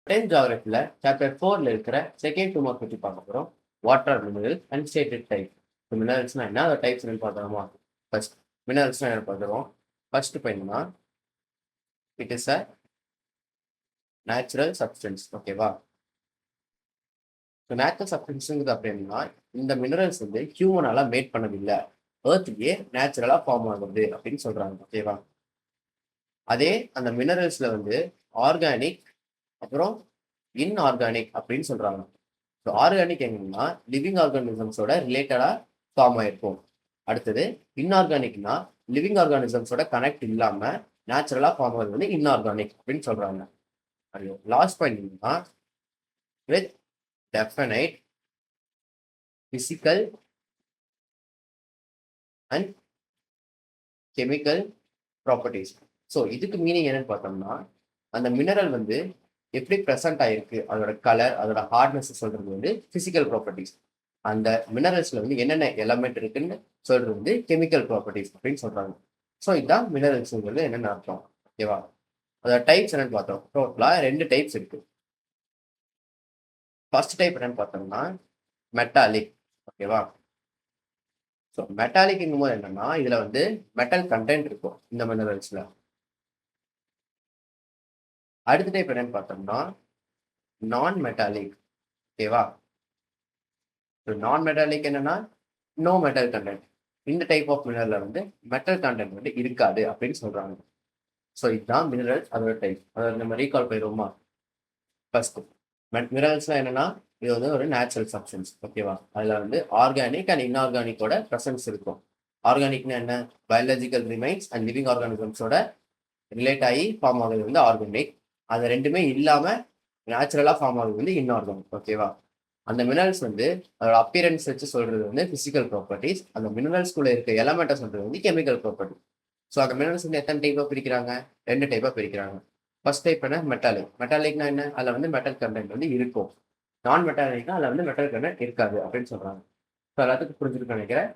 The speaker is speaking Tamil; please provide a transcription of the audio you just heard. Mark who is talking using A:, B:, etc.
A: 10th ஜியோகிராஃபில சாப்டர் 4ல இருக்கிற செகண்ட் 2 மார்க் பத்தி பார்க்க போறோம். Water mineral and stated type. மினரல்ஸ்னா என்ன, அதோட டைப்ஸ் என்னன்னு பார்க்கலாமா? ஃபர்ஸ்ட் மினரல்ஸ்னா என்ன பார்க்குறோம். ஃபர்ஸ்ட் என்னன்னா, it is a natural substance. ஓகேவா? ஸோ நேச்சுரல் சப்ஸ்டன்ஸுங்கிறது அப்படின்னா, இந்த மினரல்ஸ் வந்து ஹியூமனால மேட் பண்ணதில்லை, ஏர்த்லயே நேச்சுரலா ஃபார்ம் ஆகுது அப்படின்னு சொல்றாங்க. ஓகேவா? அதே அந்த மினரல்ஸ்ல வந்து ஆர்கானிக் அப்புறம் இன்ஆர்கானிக் அப்படின்னு சொல்றாங்க. ஸோ ஆர்கானிக் எங்கன்னா லிவிங் ஆர்கானிசம்ஸோட ரிலேட்டடா ஃபார்ம் ஆயிருக்கும். அடுத்தது இன்ஆர்கானிக்னா லிவிங் ஆர்கானிசம்ஸோட கனெக்ட் இல்லாம நேச்சுரலா ஃபார்ம் ஆகுது வந்து இன்ஆர்கானிக் அப்படின்னு சொல்றாங்க. லாஸ்ட் பாயிண்ட் என்னன்னா, with definite physical and chemical properties. So இதுக்கு மீனிங் என்னன்னு பார்த்தோம்னா, அந்த மினரல் வந்து எப்படி ப்ரெசென்ட் ஆயிருக்கு, அதோட கலர், அதோட ஹார்ட்னஸ் சொல்றது வந்து பிசிக்கல் ப்ராப்பர்ட்டிஸ். அந்த மினரல்ஸ்ல வந்து என்னென்ன எலமெண்ட் இருக்குன்னு சொல்றது வந்து கெமிக்கல் ப்ராப்பர்ட்டிஸ் அப்படின்னு சொல்றாங்க. ஸோ இதுதான் மினரல்ஸ்ங்கிறது என்னென்ன அர்த்தம். ஓகேவா? அதோட டைப்ஸ் என்னன்னு பார்த்தோம். டோட்டலா 2 டைப்ஸ் இருக்கு. ஃபர்ஸ்ட் டைப் என்னன்னு பார்த்தோம்னா மெட்டாலிக். ஓகேவா? ஸோ மெட்டாலிக்ங்கும் போது என்னன்னா, இதுல வந்து மெட்டல் கண்டென்ட் இருக்கும் இந்த மினரல்ஸ்ல. அடுத்த டைப் என்னன்னு பார்த்தோம்னா நான் மெட்டாலிக். ஓகேவா? ஸோ நான் மெட்டாலிக் என்னன்னா நோ மெட்டல் கண்டென்ட். இந்த டைப் ஆஃப் மினரல்ல வந்து மெட்டல் கண்டென்ட் வந்து இருக்காது அப்படின்னு சொல்றாங்க. ஸோ இதுதான் மினரல்ஸ், அதோட டைப். அதை நம்ம ரீகால் பண்ணிடுவோமா? ஃபர்ஸ்ட் மினரல்ஸ்லாம் என்னன்னா, இது வந்து ஒரு நேச்சுரல் சப்ஸ்டன்ஸ். ஓகேவா? அதுல வந்து ஆர்கானிக் அண்ட் இன்ஆர்கானிக்கோட ப்ரெசன்ஸ் இருக்கும். ஆர்கானிக்னா என்ன, பயாலஜிக்கல் ரிமைன்ஸ் அண்ட் லிவிங் ஆர்கானிசம்ஸோட ரிலேட் ஆகி ஃபார்ம் ஆகுது வந்து ஆர்கானிக். அது ரெண்டுமே இல்லாம நேச்சுரலா ஃபார்ம் ஆகுது வந்து இன்ஆர்கானிக். ஓகேவா? அந்த மினரல்ஸ் வந்து அதோட அப்பியரன்ஸ் வச்சு சொல்றது வந்து பிசிக்கல் ப்ராப்பர்ட்டிஸ். அந்த மினரல்ஸ்குள்ள இருக்க எலமெண்ட்டை சொல்றது வந்து கெமிக்கல் ப்ராப்பர்ட்டி. ஸோ அந்த மினரல்ஸ் வந்து எத்தனை டைப்பா பிரிக்கிறாங்க? 2 டைப்பா பிரிக்கிறாங்க. ஃபர்ஸ்ட் டைப் என்ன, மெட்டாலிக். மெட்டாலிக்னா என்ன, அதுல வந்து மெட்டல் கண்டென்ட் வந்து இருக்கும். நான் மெட்டாலிக்னா அதுல வந்து மெட்டல் கண்டென்ட் இருக்காது அப்படின்னு சொல்றாங்க. ஸோ எல்லாத்துக்கும் புரிஞ்சுட்டு நினைக்கிறேன்.